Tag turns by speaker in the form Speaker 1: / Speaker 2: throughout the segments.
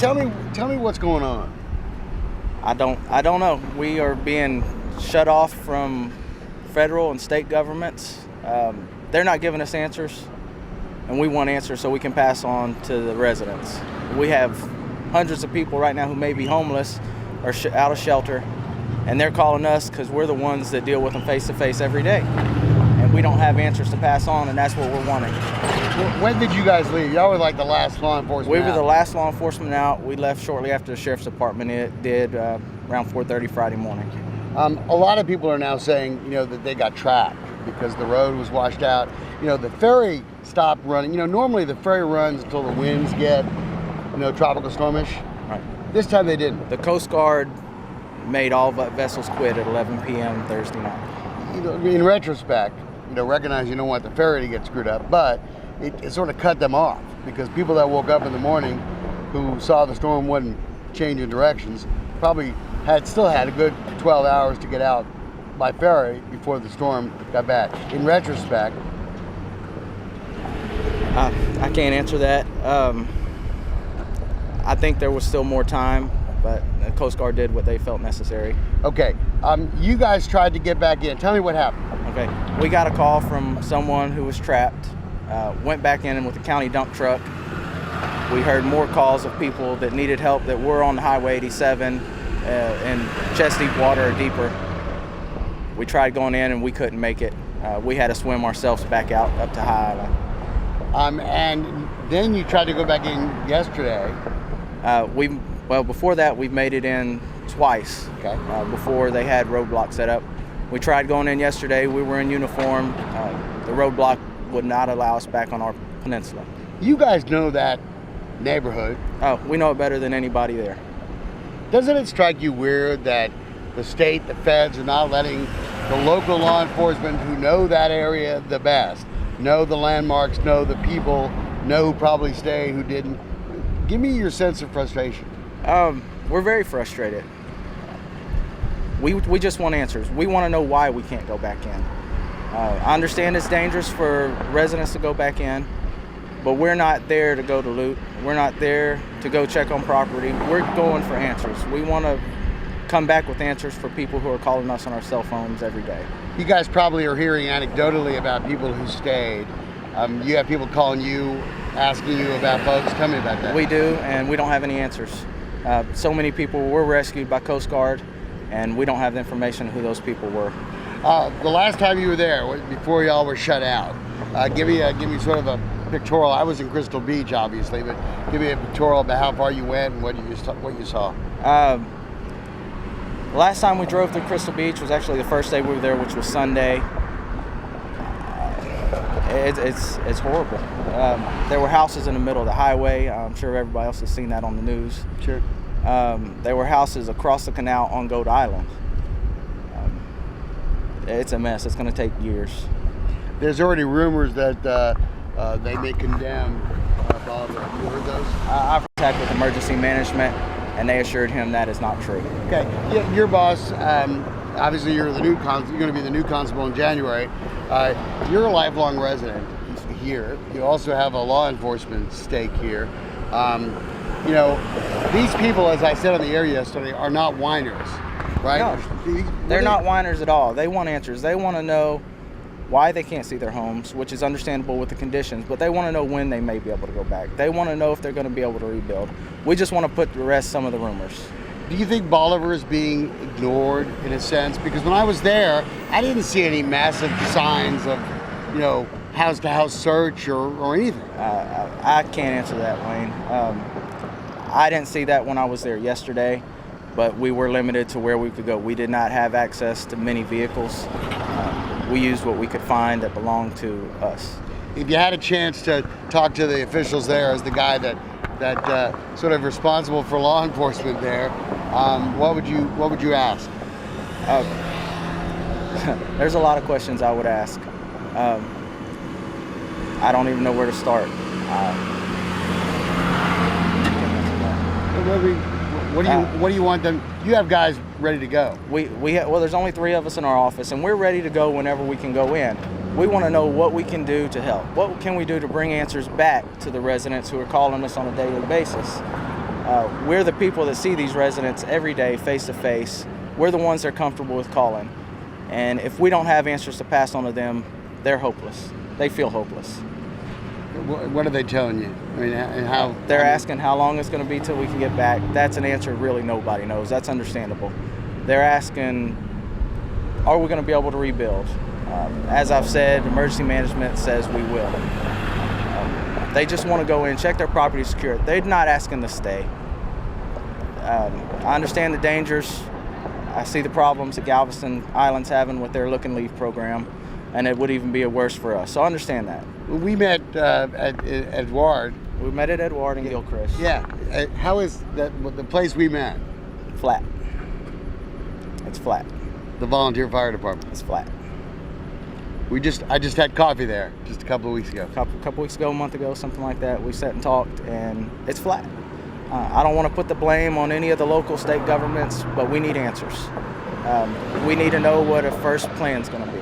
Speaker 1: tell me what's going on.
Speaker 2: I don't know. We are being shut off from federal and state governments. They're not giving us answers, and we want answers so we can pass on to the residents. We have hundreds of people right now who may be homeless or out of shelter, and they're calling us because we're the ones that deal with them face to face every day, and we don't have answers to pass on, and that's what we're wanting.
Speaker 1: When did you guys leave? Y'all were like the last law enforcement
Speaker 2: We were the last law enforcement out. We left shortly after the sheriff's department did, around 4:30 Friday morning.
Speaker 1: A lot of people are now saying, that they got trapped because the road was washed out. The ferry stopped running. Normally the ferry runs until the winds get, tropical stormish.
Speaker 2: Right.
Speaker 1: This time they didn't.
Speaker 2: The Coast Guard made all vessels quit at 11 p.m. Thursday night.
Speaker 1: In retrospect, recognize you don't want the ferry to get screwed up, but it sort of cut them off because people that woke up in the morning who saw the storm wasn't changing directions probably still had a good 12 hours to get out by ferry before the storm got bad. In retrospect,
Speaker 2: I can't answer that. I think there was still more time, but the Coast Guard did what they felt necessary.
Speaker 1: Okay, you guys tried to get back in. Tell me what happened.
Speaker 2: Okay, we got a call from someone who was trapped, went back in with the county dump truck. We heard more calls of people that needed help that were on the Highway 87 in chest deep water or deeper. We tried going in and we couldn't make it. We had to swim ourselves back out up to High Island.
Speaker 1: And then you tried to go back in yesterday.
Speaker 2: Before that, we've made it in twice.
Speaker 1: Okay.
Speaker 2: Before they had roadblocks set up. We tried going in yesterday. We were in uniform. The roadblock would not allow us back on our peninsula.
Speaker 1: You guys know that neighborhood.
Speaker 2: Oh, we know it better than anybody there.
Speaker 1: Doesn't it strike you weird that the state, the feds are not letting the local law enforcement who know that area the best, know the landmarks, know the people, know who probably stayed, who didn't? Give me your sense of frustration.
Speaker 2: We're very frustrated. We just want answers. We want to know why we can't go back in. I understand it's dangerous for residents to go back in, but we're not there to go to loot. We're not there to go check on property. We're going for answers. We want to come back with answers for people who are calling us on our cell phones every day.
Speaker 1: You guys probably are hearing anecdotally about people who stayed. You have people calling you, asking you about folks. Tell me about that.
Speaker 2: We do, and we don't have any answers. So many people were rescued by Coast Guard, and we don't have the information of who those people were.
Speaker 1: The last time you were there, before y'all were shut out, give me sort of a pictorial. I was in Crystal Beach, obviously, but give me a pictorial about how far you went and what you saw.
Speaker 2: Last time we drove through Crystal Beach was actually the first day we were there, which was Sunday. It's horrible. There were houses in the middle of the highway. I'm sure everybody else has seen that on the news.
Speaker 1: Sure.
Speaker 2: There were houses across the canal on Goat Island. It's a mess. It's going to take years.
Speaker 1: There's already rumors that they may condemn Bolivar. Have you heard those?
Speaker 2: I've contacted with emergency management, and they assured him that is not true.
Speaker 1: Okay. Yeah, your boss, obviously you're going to be the new constable in January. You're a lifelong resident here. You also have a law enforcement stake here. These people, as I said on the air yesterday, are not whiners, right?
Speaker 2: No, they're not whiners at all. They want answers. They want to know why they can't see their homes, which is understandable with the conditions, but they want to know when they may be able to go back. They want to know if they're going to be able to rebuild. We just want to put to rest some of the rumors.
Speaker 1: Do you think Bolivar is being ignored in a sense? Because when I was there, I didn't see any massive signs of, house-to-house search or anything.
Speaker 2: I can't answer that, Wayne. I didn't see that when I was there yesterday, but we were limited to where we could go. We did not have access to many vehicles. We used what we could find that belonged to us.
Speaker 1: If you had a chance to talk to the officials there as the guy that sort of responsible for law enforcement there, what would you ask?
Speaker 2: There's a lot of questions I would ask. I don't even know where to start.
Speaker 1: What do you want them? You have guys ready to go.
Speaker 2: There's only 3 of us in our office, and we're ready to go whenever we can go in. We want to know what we can do to help. What can we do to bring answers back to the residents who are calling us on a daily basis? We're the people that see these residents every day face to face. We're the ones they're comfortable with calling. And if we don't have answers to pass on to them, they're hopeless. They feel hopeless.
Speaker 1: What are they telling you? I mean, and how?
Speaker 2: They're asking how long it's going to be till we can get back. That's an answer really nobody knows. That's understandable. They're asking, are we going to be able to rebuild? As I've said, emergency management says we will. They just want to go in, check their property secure. They're not asking to stay. I understand the dangers. I see the problems that Galveston Island's having with their look and leave program, and it would even be worse for us. So I understand that.
Speaker 1: We met at Edward.
Speaker 2: We met at Edward and Gilchrist.
Speaker 1: Yeah. How is the place we met?
Speaker 2: Flat. It's flat.
Speaker 1: The volunteer fire department.
Speaker 2: It's flat.
Speaker 1: I just had coffee there just a couple of weeks ago.
Speaker 2: Couple weeks ago, a month ago, something like that. We sat and talked, and it's flat. I don't want to put the blame on any of the local state governments, but we need answers. We need to know what a first plan's going to be.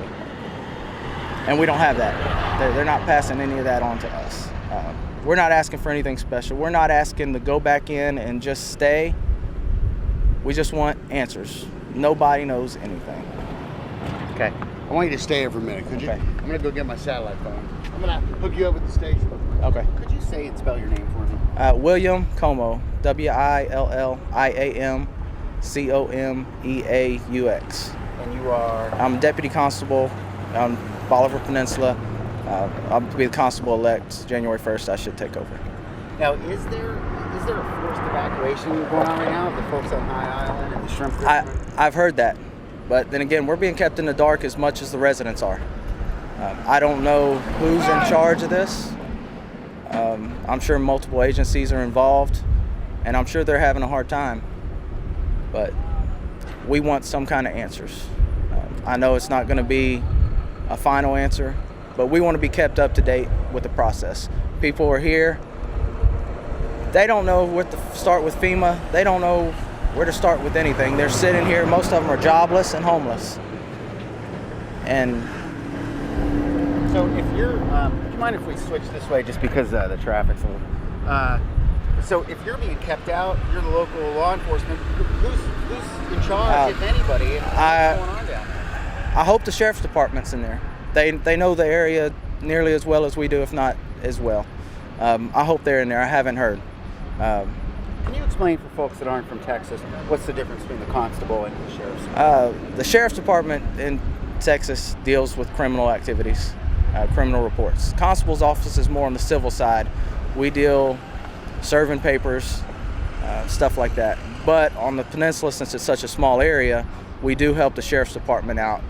Speaker 2: And we don't have that. They're not passing any of that on to us. We're not asking for anything special. We're not asking to go back in and just stay. We just want answers. Nobody knows anything.
Speaker 1: Okay. I want you to stay here for a minute, could you?
Speaker 2: Okay.
Speaker 1: I'm going to go get my satellite phone. I'm going to hook you up with the station.
Speaker 2: Okay.
Speaker 3: Could you say and spell your name for me?
Speaker 2: William Como, Williamcomeaux.
Speaker 3: And you are?
Speaker 2: I'm Deputy Constable on Bolivar Peninsula. I'll be the constable-elect January 1st. I should take over.
Speaker 3: Now, is there a forced evacuation going on right now of the folks on High Island and the shrimp fishermen?
Speaker 2: I've heard that. But then again, we're being kept in the dark as much as the residents are. I don't know who's in charge of this. I'm sure multiple agencies are involved, and I'm sure they're having a hard time. But we want some kind of answers. I know it's not going to be a final answer, but we want to be kept up to date with the process. People are here. They don't know where to start with FEMA. They don't know where to start with anything. They're sitting here. Most of them are jobless and homeless. And
Speaker 3: so if you're, do you mind if we switch this way just because the traffic's a little, so if you're being kept out, you're the local law enforcement, who's in charge, if anybody, and what's going on down there?
Speaker 2: I hope the sheriff's department's in there. They know the area nearly as well as we do, if not as well. I hope they're in there. I haven't heard.
Speaker 3: Can you explain for folks that aren't from Texas, what's the difference between the constable and the sheriff's?
Speaker 2: The sheriff's department in Texas deals with criminal activities, criminal reports. Constable's office is more on the civil side. We deal serving papers, stuff like that. But on the peninsula, since it's such a small area, we do help the sheriff's department out.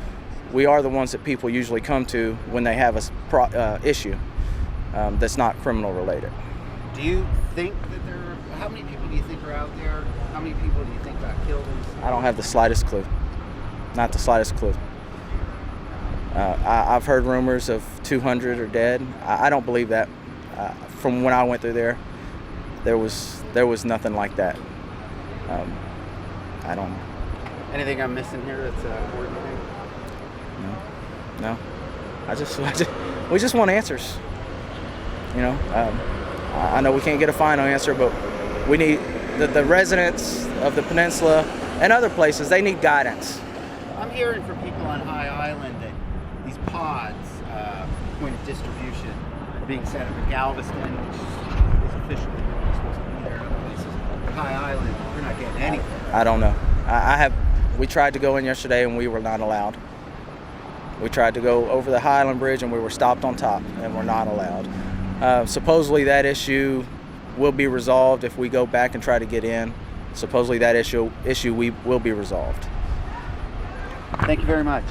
Speaker 2: We are the ones that people usually come to when they have a issue that's not criminal related.
Speaker 3: Do you think that how many people do you think are out there? How many people do you think got killed?
Speaker 2: I don't have the slightest clue. Not the slightest clue. I've heard rumors of 200 are dead. I don't believe that. From when I went through there was nothing like that. I don't know.
Speaker 3: Anything I'm missing here that's worth anything?
Speaker 2: No. We just want answers. You know, I know we can't get a final answer, but we need the residents of the peninsula and other places. They need guidance.
Speaker 3: I'm hearing from people on High Island that these pods, point of distribution, are being sent up to Galveston, which is officially supposed to be there. High Island, we're not getting anything.
Speaker 2: I don't know. We tried to go in yesterday and we were not allowed. We tried to go over the High Island Bridge and we were stopped on top and we're not allowed. Supposedly that issue will be resolved if we go back and try to get in. Supposedly that issue will be resolved.
Speaker 3: Thank you very much.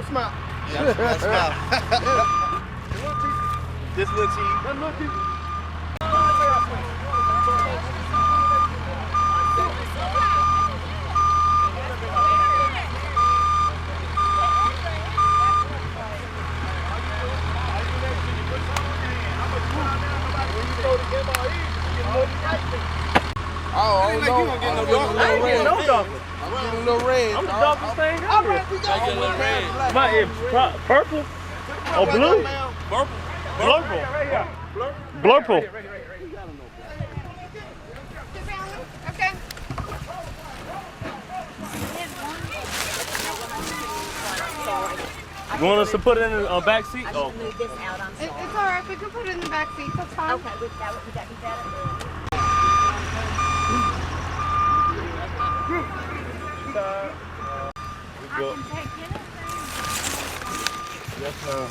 Speaker 4: little smile.
Speaker 3: Yeah, that's smile. This little cheese.
Speaker 4: That little cheese.
Speaker 1: Oh, no.
Speaker 4: You don't get no dog. I ain't getting no dog.
Speaker 1: I'm getting a little red.
Speaker 4: I'm the darkest thing out here.
Speaker 1: Got a little red.
Speaker 4: My purple or blue? Purple. Blurple. Blurple.
Speaker 5: Okay.
Speaker 4: You want us to put it in the back seat? Oh.
Speaker 5: It's all right. We can put it in the back seat. That's fine. Okay.
Speaker 6: Would that be better?
Speaker 1: Yes, ma'am.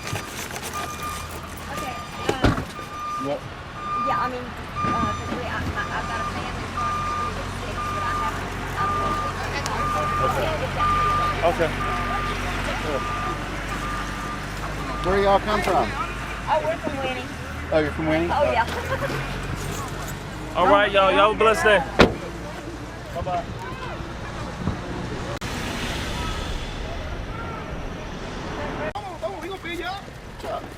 Speaker 6: Okay.
Speaker 1: What?
Speaker 6: Yeah, I mean, because I've got a family from 6, but I don't know.
Speaker 4: Okay.
Speaker 3: Where y'all come from?
Speaker 6: Oh, we're from Winnie.
Speaker 3: Oh, you're from Winnie?
Speaker 6: Oh, yeah.
Speaker 4: All right, y'all. Y'all have a blessed day. Bye-bye.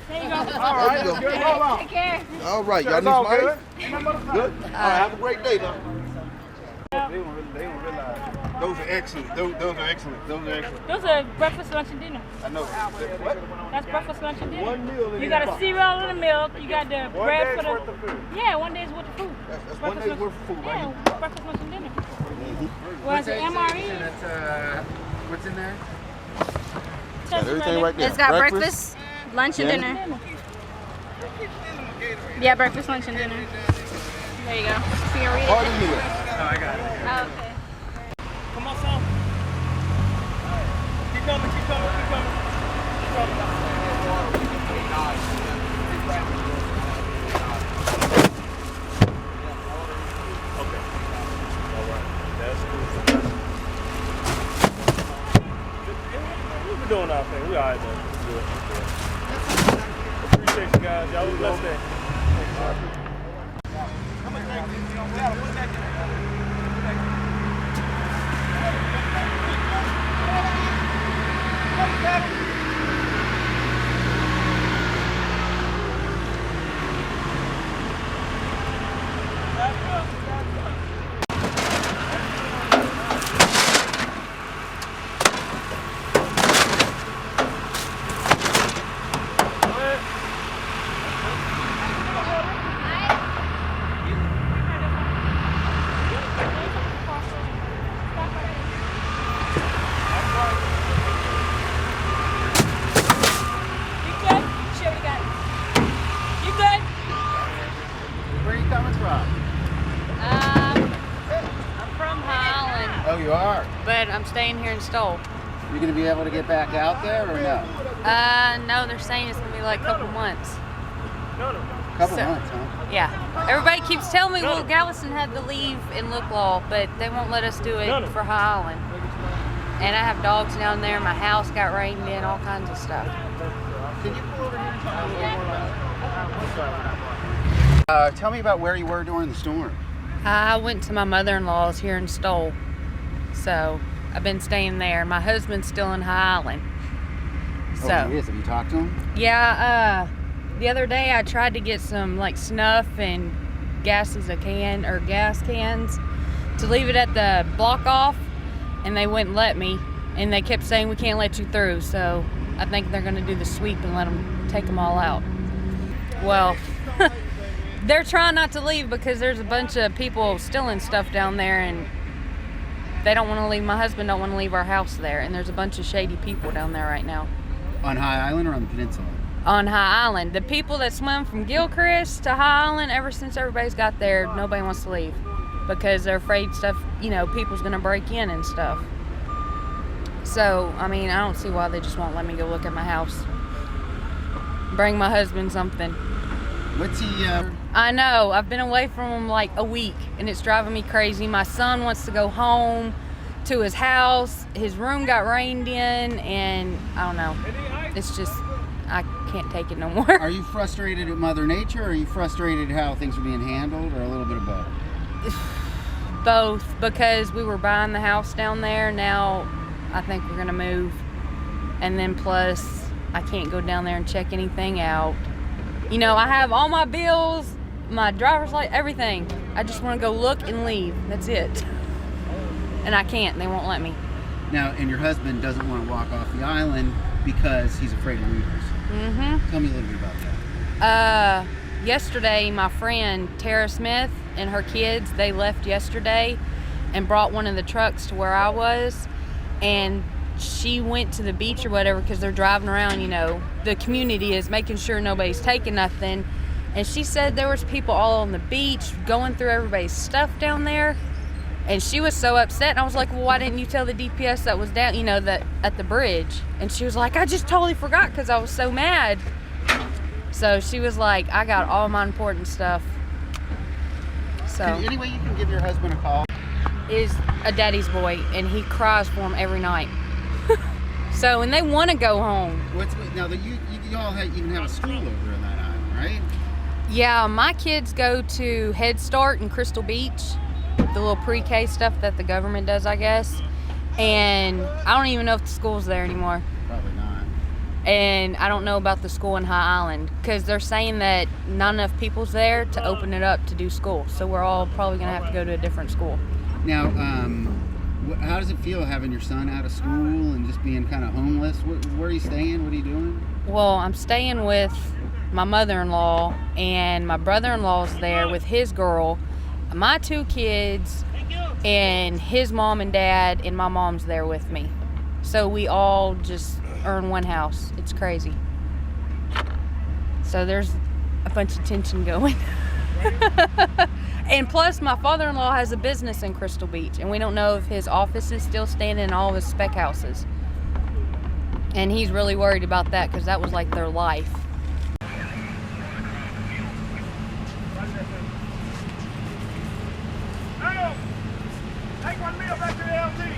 Speaker 6: There you go.
Speaker 4: All right.
Speaker 6: Take care.
Speaker 1: All right, y'all need some ice? Good. All right, have a great day, though.
Speaker 4: They don't realize.
Speaker 1: Those are excellent. Those are excellent. Those are excellent.
Speaker 7: Those are breakfast, lunch, and dinner.
Speaker 1: I know. What?
Speaker 7: That's breakfast, lunch, and dinner.
Speaker 4: One meal in
Speaker 7: You
Speaker 4: that
Speaker 7: got a
Speaker 4: box.
Speaker 7: cereal and a milk. You got the
Speaker 4: One
Speaker 7: bread
Speaker 4: day's
Speaker 7: for the.
Speaker 4: worth of food.
Speaker 7: Yeah, one day's worth of food.
Speaker 1: That's one
Speaker 7: Breakfast,
Speaker 1: day's
Speaker 7: lunch-
Speaker 1: worth of food, right
Speaker 7: Yeah,
Speaker 1: here.
Speaker 7: breakfast, lunch, and dinner.
Speaker 1: Mm-hmm.
Speaker 7: Well, it's an MRE.
Speaker 3: What's in there?
Speaker 1: Got everything right there.
Speaker 5: It's got breakfast, lunch, and dinner. Yeah, breakfast, lunch, and dinner. There you go. So you can read
Speaker 1: Hearty
Speaker 5: it.
Speaker 1: meal.
Speaker 3: Oh, I got it.
Speaker 5: Oh, okay.
Speaker 4: Come on, son. Keep coming, keep coming, keep coming. Keep coming. Okay. All right. That's cool. We've been doing our thing. We all right, man. We're good. Appreciate you guys. Y'all have a blessed day.
Speaker 7: You good? Sure, we got it. You good?
Speaker 3: Where are you coming from?
Speaker 8: I'm from Highland,
Speaker 3: Oh, you are?
Speaker 8: but I'm staying here in Stowell.
Speaker 3: You going to be able to get back out there or no?
Speaker 8: No, they're saying it's gonna be like a couple months.
Speaker 3: Couple
Speaker 8: So-
Speaker 3: months, huh?
Speaker 8: Yeah. Everybody keeps telling me, well, Galveston had to leave in Looklaw, but they won't let us do it for Highland. And I have dogs down there. My house got rained in, all kinds of stuff.
Speaker 3: Can you pull over here and tell me a little more about tell me about where you were during the storm.
Speaker 8: I went to my mother-in-law's here in Stowell, so I've been staying there. My husband's still in Highland. So.
Speaker 3: Oh, he is. Have you talked to him?
Speaker 8: Yeah, the other day I tried to get some like snuff and gas cans to leave it at the block off, and they wouldn't let me, and they kept saying we can't let you through, so I think they're gonna do the sweep and let them take them all out. Well, they're trying not to leave because there's a bunch of people stealing stuff down there, and they don't want to leave. My husband don't want to leave our house there, and there's a bunch of shady people down there right now.
Speaker 3: On High Island or on the Peninsula?
Speaker 8: On High Island. The people that swim from Gilchrist to High Island, ever since everybody's got there, nobody wants to leave because they're afraid stuff, people's gonna break in and stuff. So, I mean, I don't see why they just won't let me go look at my house. Bring my husband something.
Speaker 3: What's he,
Speaker 8: I know, I've been away from him like a week and it's driving me crazy. My son wants to go home. to his house. His room got rained in, and I don't know. It's just, I can't take it no more.
Speaker 3: Are you frustrated at Mother Nature, or are you frustrated at how things are being handled, or a little bit of both?
Speaker 8: Both, because we were buying the house down there. Now I think we're gonna move, and then plus I can't go down there and check anything out. You know, I have all my bills, my driver's license, everything. I just want to go look and leave. That's it. And I can't. They won't let me.
Speaker 3: Now, and your husband doesn't want to walk off the island because he's afraid of weavers.
Speaker 8: Mm-hmm.
Speaker 3: Tell me a little bit about that.
Speaker 8: Yesterday, my friend Tara Smith and her kids, they left yesterday and brought one of the trucks to where I was, and she went to the beach or whatever because they're driving around, you know, the community is making sure nobody's taking nothing, and she said there was people all on the beach going through everybody's stuff down there, and she was so upset, and I was like, well, why didn't you tell the DPS that was down, you know, that at the bridge? And she was like, I just totally forgot because I was so mad. So she was like, I got all my important stuff. So
Speaker 3: Any way you can give your husband a call?
Speaker 8: is a daddy's boy, and he cries for him every night. So, and they want to go home.
Speaker 3: Now, you all even have a school over in that island, right?
Speaker 8: Yeah, my kids go to Head Start in Crystal Beach, the little pre-K stuff that the government does, I guess. And I don't even know if the school's there anymore.
Speaker 3: Probably not.
Speaker 8: And I don't know about the school in High Island because they're saying that not enough people's there to open it up to do school. So we're all probably going to have to go to a different school.
Speaker 3: Now, how does it feel having your son out of school and just being kind of homeless? Where are you staying? What are you doing?
Speaker 8: Well, I'm staying with my mother-in-law, and my brother-in-law's there with his girl, my 2 kids, and his mom and dad, and my mom's there with me. So we all just are in one house. It's crazy. So there's a bunch of tension going. And plus, my father-in-law has a business in Crystal Beach, and we don't know if his office is still standing in all of his spec houses. And he's really worried about that because that was like their life.
Speaker 4: Take one meal back to the LT.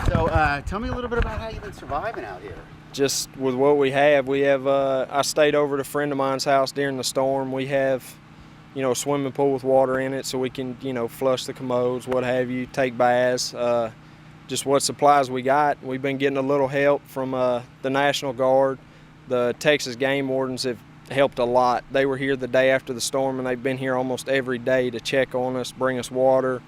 Speaker 3: So, tell me a little bit about how you've been surviving out here.
Speaker 9: Just with what we have, I stayed over at a friend of mine's house during the storm. We have, a swimming pool with water in it so we can, flush the commodes, what have you, take baths, just what supplies we got. We've been getting a little help from the National Guard. The Texas game wardens have helped a lot. They were here the day after the storm, and they've been here almost every day to check on us, bring us water.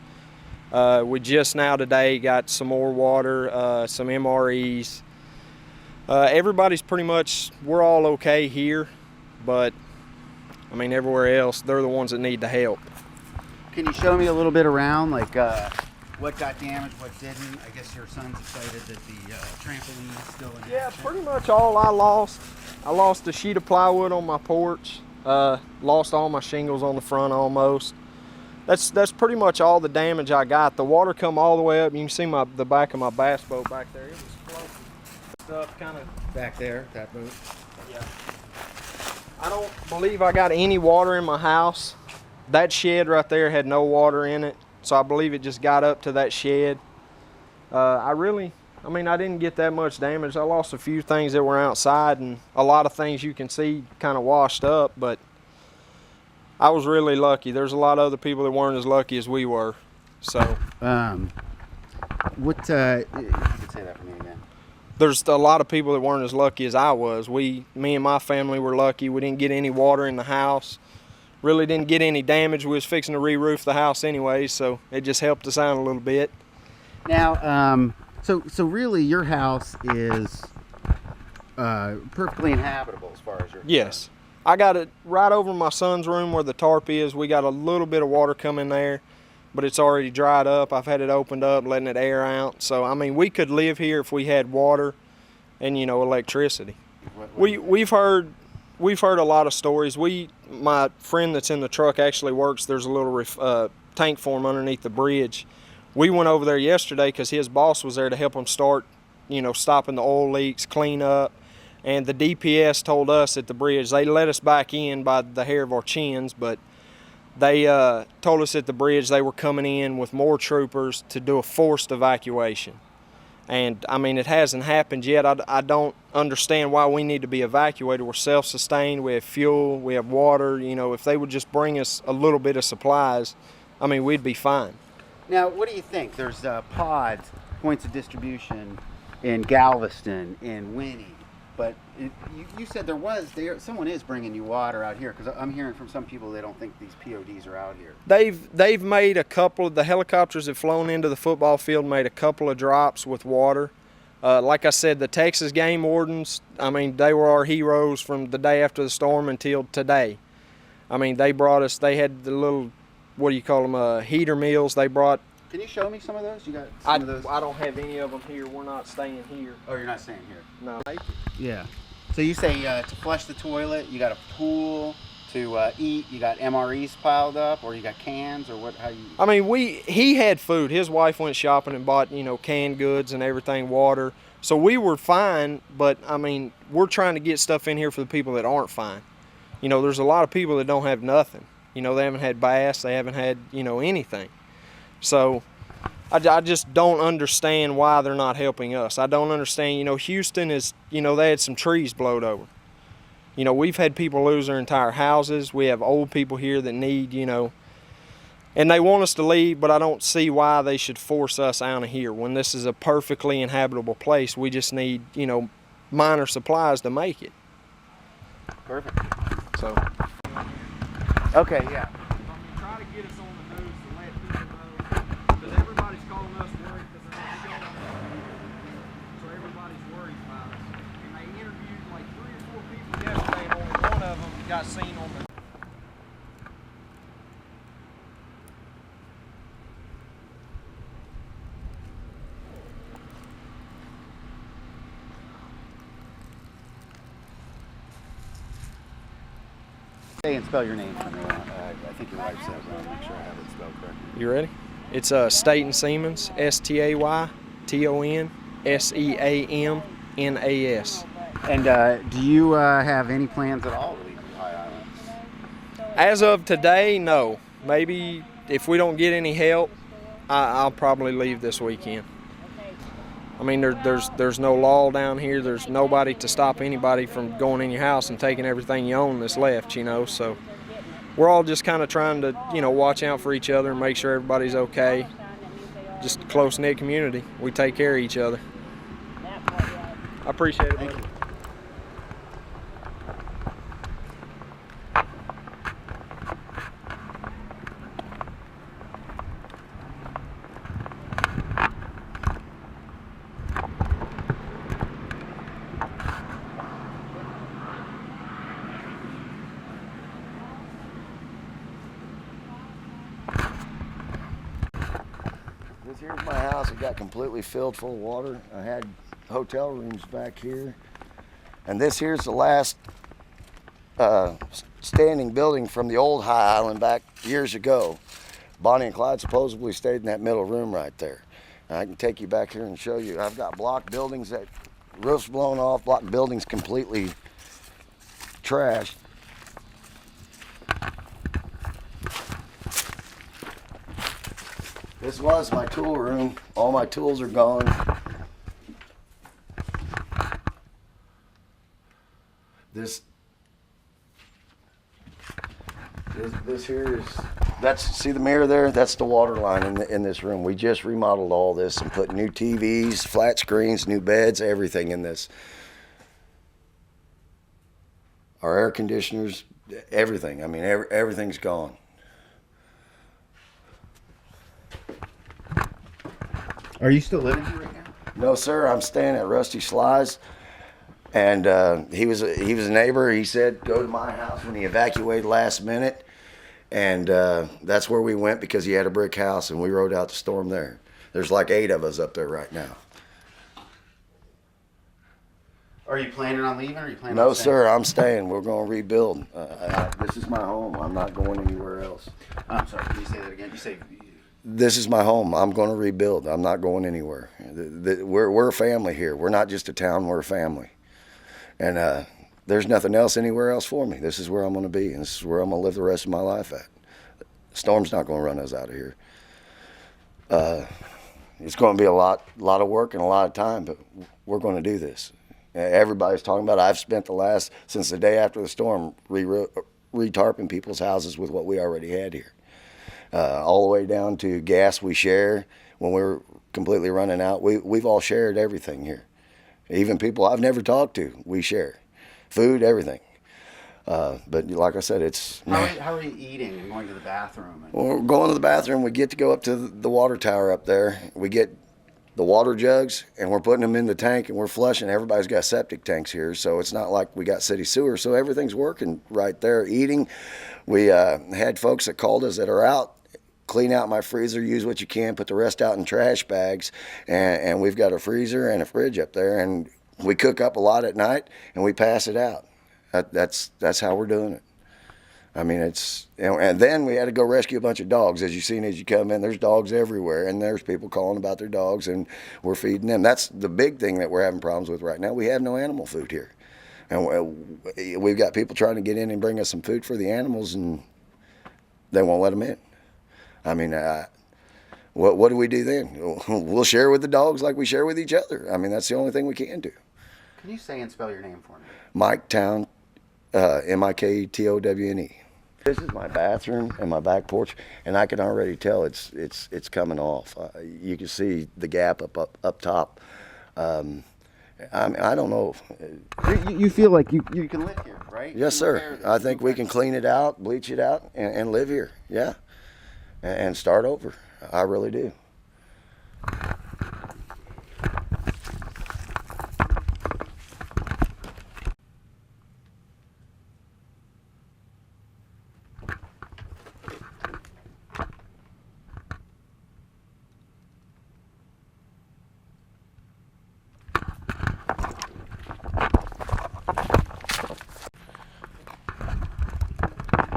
Speaker 9: We just now today got some more water, some MREs. Everybody's pretty much, we're all okay here, but everywhere else, they're the ones that need the help.
Speaker 3: Can you show me a little bit around, like what got damaged, what didn't? I guess your son's excited that the trampoline is still in action.
Speaker 9: Pretty much all I lost. I lost a sheet of plywood on my porch, lost all my shingles on the front almost. That's pretty much all the damage I got. The water come all the way up. You can see the back of my bass boat back there. It was floating. Stuff kind of
Speaker 3: back there, that boat.
Speaker 9: Yeah. I don't believe I got any water in my house. That shed right there had no water in it, so I believe it just got up to that shed. I didn't get that much damage. I lost a few things that were outside, and a lot of things you can see kind of washed up, but I was really lucky. There's a lot of other people that weren't as lucky as we were. So,
Speaker 3: you could say that for me again.
Speaker 9: There's a lot of people that weren't as lucky as I was. Me and my family were lucky. We didn't get any water in the house. Really didn't get any damage. We was fixing to re-roof the house anyway, so it just helped us out a little bit.
Speaker 3: Now, so really your house is perfectly inhabitable as far as you're
Speaker 9: Yes. I got it right over my son's room where the tarp is. We got a little bit of water coming there, but it's already dried up. I've had it opened up, letting it air out. So, I mean, we could live here if we had water and, you know, electricity. We've heard a lot of stories. My friend that's in the truck actually works. There's a little tank farm underneath the bridge. We went over there yesterday because his boss was there to help him start, you know, stopping the oil leaks, clean up. And the DPS told us at the bridge, they let us back in by the hair of our chins, but they told us at the bridge they were coming in with more troopers to do a forced evacuation. And, I mean, it hasn't happened yet. I don't understand why we need to be evacuated. We're self-sustained. We have fuel. We have water. You know, if they would just bring us a little bit of supplies, I mean, we'd be fine.
Speaker 3: Now, what do you think? There's pods, points of distribution in Galveston, in Winnie. But you said someone is bringing you water out here, because I'm hearing from some people they don't think these PODs are out here.
Speaker 9: They've made a couple of the helicopters that flown into the football field made a couple of drops with water. Like I said, the Texas game wardens, I mean, they were our heroes from the day after the storm until today. I mean, they had the little, what do you call them, heater meals they brought.
Speaker 3: Can you show me some of those? You got some of those?
Speaker 9: I don't have any of them here. We're not staying here.
Speaker 3: Oh, you're not staying here?
Speaker 9: No.
Speaker 3: Yeah. So you say to flush the toilet, you got a pool, to eat, you got MREs piled up, or you got cans, or what? How you?
Speaker 9: I mean, he had food. His wife went shopping and bought, you know, canned goods and everything, water. So we were fine, but I mean, we're trying to get stuff in here for the people that aren't fine. You know, there's a lot of people that don't have nothing. You know, they haven't had baths, they haven't had, you know, anything. So I just don't understand why they're not helping us. I don't understand, you know, Houston is, you know, they had some trees blowed over. You know, we've had people lose their entire houses. We have old people here that need, you know, and they want us to leave, but I don't see why they should force us out of here when this is a perfectly inhabitable place. We just need, you know, minor supplies to make it.
Speaker 3: Perfect.
Speaker 9: So.
Speaker 3: Okay, yeah.
Speaker 9: Try to get us on the news to let people know, because everybody's calling us worried because they're not showing up. So everybody's worried about us. And they interviewed like 3 or 4 people yesterday, and only one of them got seen on the.
Speaker 3: Say and spell your name for me. I think your wife said it. I want to make sure I have it spelled correctly.
Speaker 9: You ready? It's Staten Seamans, STAYTONSEAMNAS.
Speaker 3: And do you have any plans at all to leave the High Islands?
Speaker 9: As of today, no. Maybe if we don't get any help, I'll probably leave this weekend. I mean, there's no law down here. There's nobody to stop anybody from going in your house and taking everything you own that's left, you know. So we're all just kind of trying to, you know, watch out for each other and make sure everybody's okay. Just a close-knit community. We take care of each other. I appreciate it.
Speaker 3: Thank you.
Speaker 1: This here's my house. It got completely filled full of water. I had hotel rooms back here. And this here's the last standing building from the old High Island back years ago. Bonnie and Clyde supposedly stayed in that middle room right there. I can take you back here and show you. I've got block buildings that roofs blown off, block buildings completely trashed. This was my tool room. All my tools are gone. This here is, see the mirror there? That's the water line in this room. We just remodeled all this and put new TVs, flat screens, new beds, everything in this. Our air conditioners, everything. I mean, everything's gone.
Speaker 3: Are you still living here right now?
Speaker 1: No, sir. I'm staying at Rusty Sly's.
Speaker 10: And he was a neighbor. He said, go to my house when he evacuated last minute. And that's where we went because he had a brick house, and we rode out the storm there. There's like 8 of us up there right now.
Speaker 3: Are you planning on leaving, or are you planning
Speaker 10: No,
Speaker 3: on staying?
Speaker 10: sir, I'm staying. We're going to rebuild. This is my home. I'm not going anywhere else.
Speaker 3: I'm sorry, can you say that again? You say...
Speaker 10: This is my home. I'm going to rebuild. I'm not going anywhere. We're a family here. We're not just a town. We're a family. And there's nothing else anywhere else for me. This is where I'm going to be, and this is where I'm going to live the rest of my life at. The storm's not going to run us out of here. It's going to be a lot of work and a lot of time, but we're going to do this. Everybody's talking about it. I've spent since the day after the storm, re-tarping people's houses with what we already had here. All the way down to gas we share. When we're completely running out, we've all shared everything here. Even people I've never talked to, we share. Food, everything. But like I said, it's...
Speaker 3: How are you eating and going to the bathroom?
Speaker 10: Well, we're going to the bathroom. We get to go up to the water tower up there. We get the water jugs, and we're putting them in the tank, and we're flushing. Everybody's got septic tanks here, so it's not like we got city sewer. So everything's working right there. Eating, we had folks that called us that are out. Clean out my freezer, use what you can, put the rest out in trash bags, and we've got a freezer and a fridge up there, and we cook up a lot at night, and we pass it out. That's how we're doing it. I mean, and then we had to go rescue a bunch of dogs. As you've seen as you come in, there's dogs everywhere, and there's people calling about their dogs, and we're feeding them. That's the big thing that we're having problems with right now. We have no animal food here. And we've got people trying to get in and bring us some food for the animals, and they won't let them in. I mean, what do we do then? We'll share with the dogs like we share with each other. I mean, that's the only thing we can do.
Speaker 3: Can you say and spell your name for me?
Speaker 10: Mike Town, Miktowne. This is my bathroom and my back porch, and I can already tell it's coming off. You can see the gap up top. I mean, I don't know.
Speaker 3: You feel like you can live here, right?
Speaker 10: Yes, sir. I think we can clean it out, bleach it out, and live here. Yeah, and start over. I really do.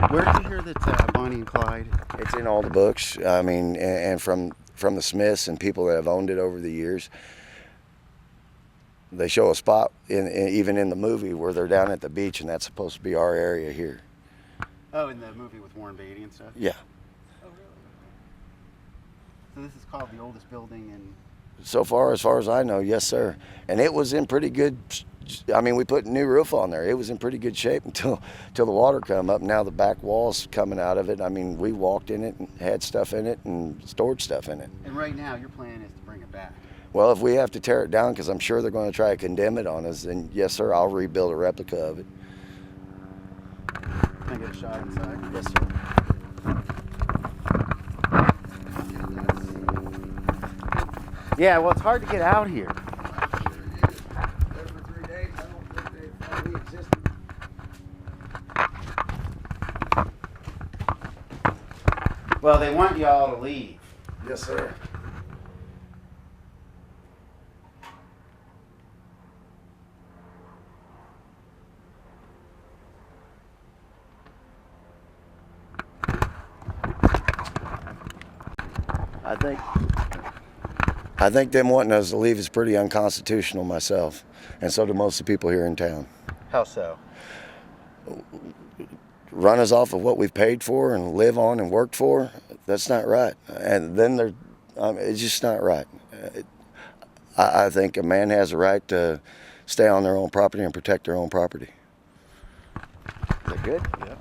Speaker 3: Where did you hear that Bonnie and Clyde?
Speaker 10: It's in all the books. I mean, and from the Smiths and people that have owned it over the years. They show a spot even in the movie where they're down at the beach, and that's supposed to be our area here.
Speaker 3: Oh, in the movie with Warren Beatty and stuff?
Speaker 10: Yeah.
Speaker 3: Oh, really? So this is called the oldest building in...
Speaker 10: So far as I know, yes, sir. And it was in pretty good... I mean, we put a new roof on there. It was in pretty good shape until the water come up. Now the back wall's coming out of it. I mean, we walked in it and had stuff in it and stored stuff in it.
Speaker 3: And right now, your plan is to bring it back?
Speaker 10: Well, if we have to tear it down, because I'm sure they're going to try to condemn it on us, then yes, sir, I'll rebuild a replica of it.
Speaker 3: Can I get a shot inside?
Speaker 10: Yes, sir.
Speaker 3: Yeah, well, it's hard to get out here. Well, they want y'all to leave.
Speaker 10: Yes, sir. I think them wanting us to leave is pretty unconstitutional myself, and so do most of the people here in town.
Speaker 3: How so?
Speaker 10: Run us off of what we've paid for and live on and worked for, that's not right. And then it's just not right. I think a man has a right to stay on their own property and protect their own property. Is that good? Yeah.